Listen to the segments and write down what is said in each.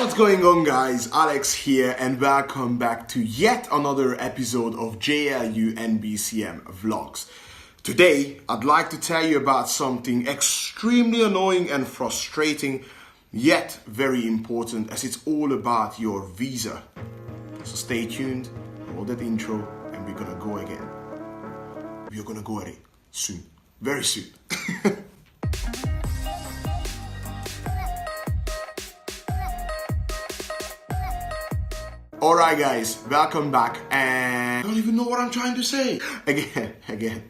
What's going on, guys? Alex here, and welcome back to yet another episode of JLU NBCM vlogs. Today, I'd like to tell you about something extremely annoying and frustrating, yet very important, as it's all about your visa. So stay tuned, roll that intro, and we're gonna go again. We're gonna go at it soon, very soon. Alright guys, welcome back, and I don't even know what I'm trying to say. Again.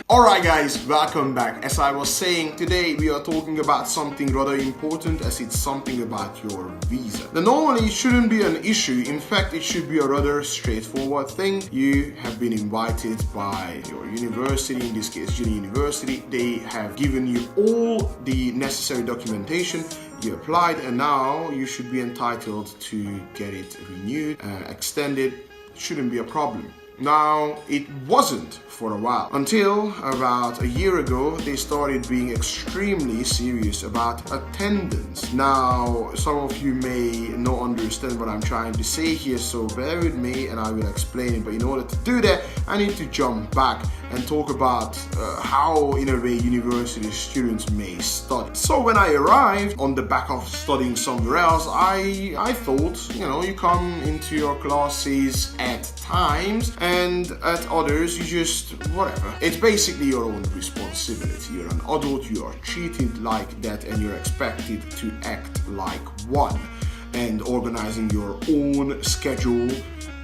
Alright guys, welcome back. As I was saying, today we are talking about something rather important, as it's something about your visa. Now normally it shouldn't be an issue. In fact, it should be a rather straightforward thing. You have been invited by your university, in this case Jilin University. They have given you all the necessary documentation. You applied, and now you should be entitled to get it renewed, extended. Shouldn't be a problem. Now, it wasn't for a while, until about a year ago they started being extremely serious about attendance. Now, some of you may not understand what I'm trying to say here, so bear with me and I will explain it. But in order to do that, I need to jump back and talk about how, in a way, university students may study. So when I arrived, on the back of studying somewhere else, I thought, you come into your classes at times, and at others you just whatever. It's basically your own responsibility. You're an adult, you are treated like that, and you're expected to act like one. And organizing your own schedule,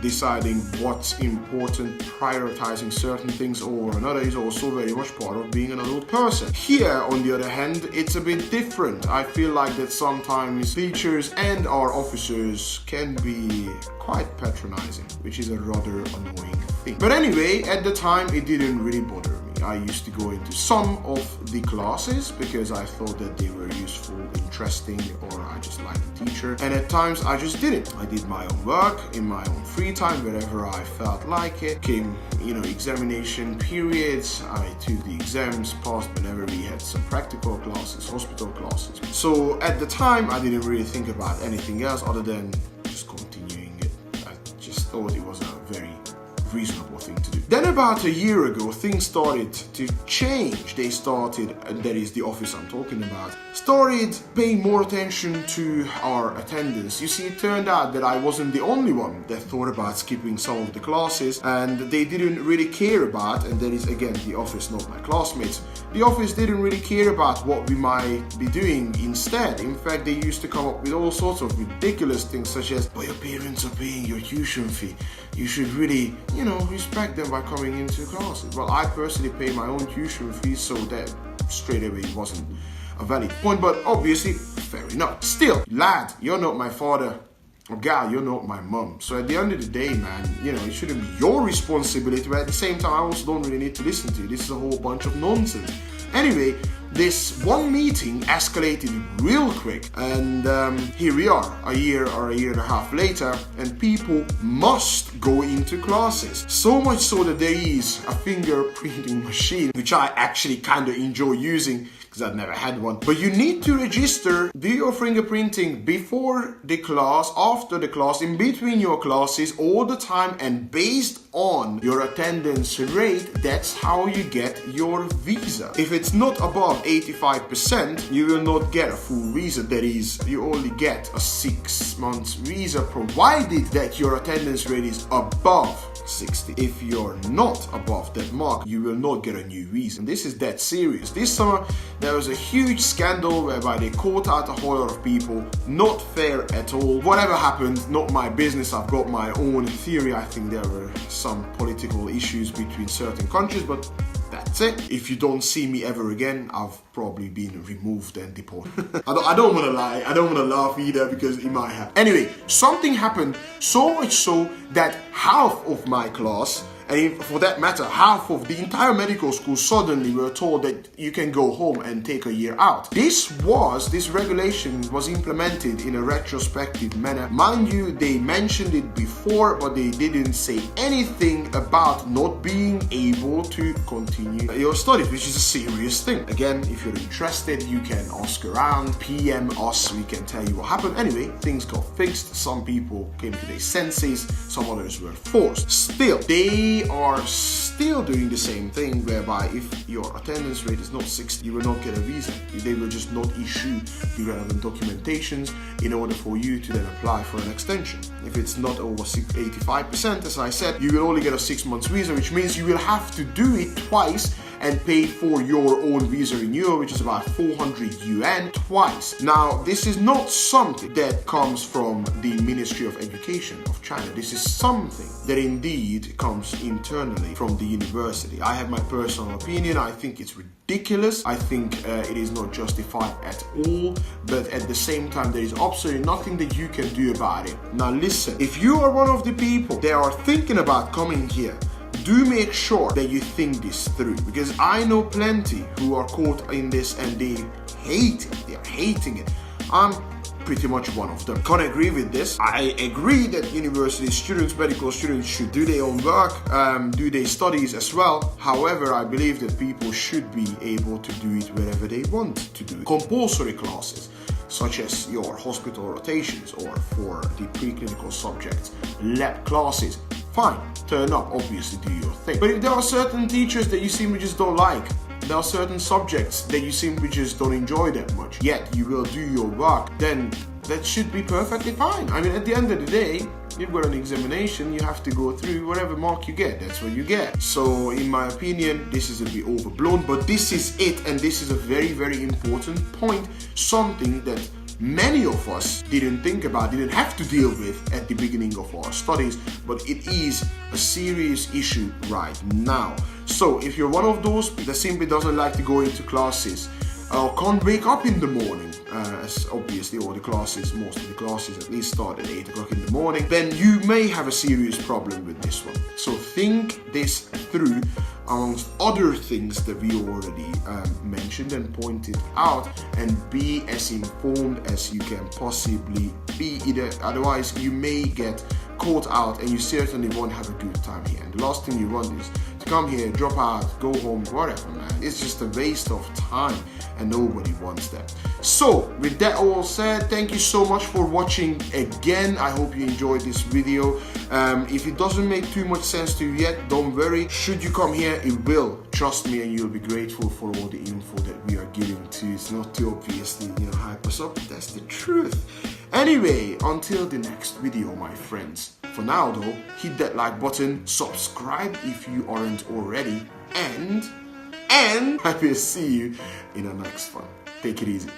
deciding what's important, prioritizing certain things over another is also very much part of being an adult person. Here, on the other hand, it's a bit different. I feel like that sometimes teachers and our officers can be quite patronizing, which is a rather annoying thing. But anyway, at the time, it didn't really bother me. I used to go into some of the classes because I thought that they were useful, interesting, or I just liked the teacher. And at times I just didn't. I did my own work in my own free time, wherever I felt like it. Came, examination periods, I took the exams, passed whenever we had some practical classes, hospital classes. So at the time, I didn't really think about anything else other than just continuing it. I just thought it was a very reasonable thing to do. Then about a year ago, things started to change. They started, and that is the office I'm talking about, started paying more attention to our attendance. You see, it turned out that I wasn't the only one that thought about skipping some of the classes, and they didn't really care about, and that is again the office, not my classmates. The office didn't really care about what we might be doing instead. In fact, they used to come up with all sorts of ridiculous things, such as, but your parents are paying your tuition fee. You should really, respect them by coming into classes. Well, I personally pay my own tuition fee, so that straight away wasn't a valid point, but obviously, fair enough. Still, lad, you're not my father. Or gal, you're not my mum. So at the end of the day, man, it shouldn't be your responsibility, but at the same time, I also don't really need to listen to you. This is a whole bunch of nonsense. Anyway, this one meeting escalated real quick, and here we are, a year or a year and a half later, and people must go into classes. So much so that there is a fingerprinting machine, which I actually kind of enjoy using, because I've never had one. But you need to register, do your fingerprinting before the class, after the class, in between your classes, all the time, and based on your attendance rate, that's how you get your visa. If it's not above 85%, you will not get a full visa. That is, you only get a 6 months visa, provided that your attendance rate is above 60. If you're not above that mark, you will not get a new visa. And this is that serious. This summer, there was a huge scandal whereby they caught out a whole lot of people. Not fair at all. Whatever happened, not my business. I've got my own theory. I think there were some political issues between certain countries, but that's it. If you don't see me ever again, I've probably been removed and deported. I don't want to lie. I don't want to laugh either, because it might have. Anyway, something happened so much so that half of my class And for that matter, half of the entire medical school suddenly were told that you can go home and take a year out. This regulation was implemented in a retrospective manner. Mind you, they mentioned it before, but they didn't say anything about not being able to continue your studies, which is a serious thing. Again, if you're interested, you can ask around, PM us, we can tell you what happened. Anyway, things got fixed. Some people came to their senses, some others were forced. Still, they are still doing the same thing, whereby if your attendance rate is not 60, you will not get a visa. They will just not issue the relevant documentations in order for you to then apply for an extension. If it's not over 85%, as I said, you will only get a 6 months visa, which means you will have to do it twice and pay for your own visa renewal, which is about 400 yuan twice. Now, this is not something that comes from the Ministry of Education of China. This is something that indeed comes internally from the university. I have my personal opinion. I think it's ridiculous. I think it is not justified at all, but at the same time, there is absolutely nothing that you can do about it. Now listen, if you are one of the people that are thinking about coming here, do make sure that you think this through, because I know plenty who are caught in this and they hate it. They are hating it. I'm pretty much one of them. Can't agree with this. I agree that university students, medical students should do their own work, do their studies as well. However, I believe that people should be able to do it wherever they want to do it. Compulsory classes, such as your hospital rotations or for the preclinical subjects, lab classes, fine, turn up, obviously do your thing. But if there are certain teachers that you simply just don't like, there are certain subjects that you simply just don't enjoy that much, yet you will do your work, then that should be perfectly fine. I mean, at the end of the day, you've got an examination, you have to go through whatever mark you get, that's what you get. So in my opinion, this is a bit overblown, but this is it, and this is a very, very important point, something that many of us didn't think about, didn't have to deal with at the beginning of our studies, but it is a serious issue right now. So if you're one of those that simply doesn't like to go into classes, or can't wake up in the morning, as obviously all the classes, most of the classes at least start at 8 o'clock in the morning, then you may have a serious problem with this one. So think this through, amongst other things that we already mentioned and pointed out, and be as informed as you can possibly be. Otherwise, you may get caught out and you certainly won't have a good time here. And the last thing you want is to come here, drop out, go home, whatever, man. It's just a waste of time and nobody wants that. So with that all said, thank you so much for watching again. I hope you enjoyed this video. If it doesn't make too much sense to you yet, don't worry. Should you come here, it will. Trust me, and you'll be grateful for all the info that we are giving to you. It's not too obviously, hype us up. That's the truth. Anyway, until the next video, my friends. For now though, hit that like button, subscribe if you aren't already, and I will see you in the next one. Take it easy.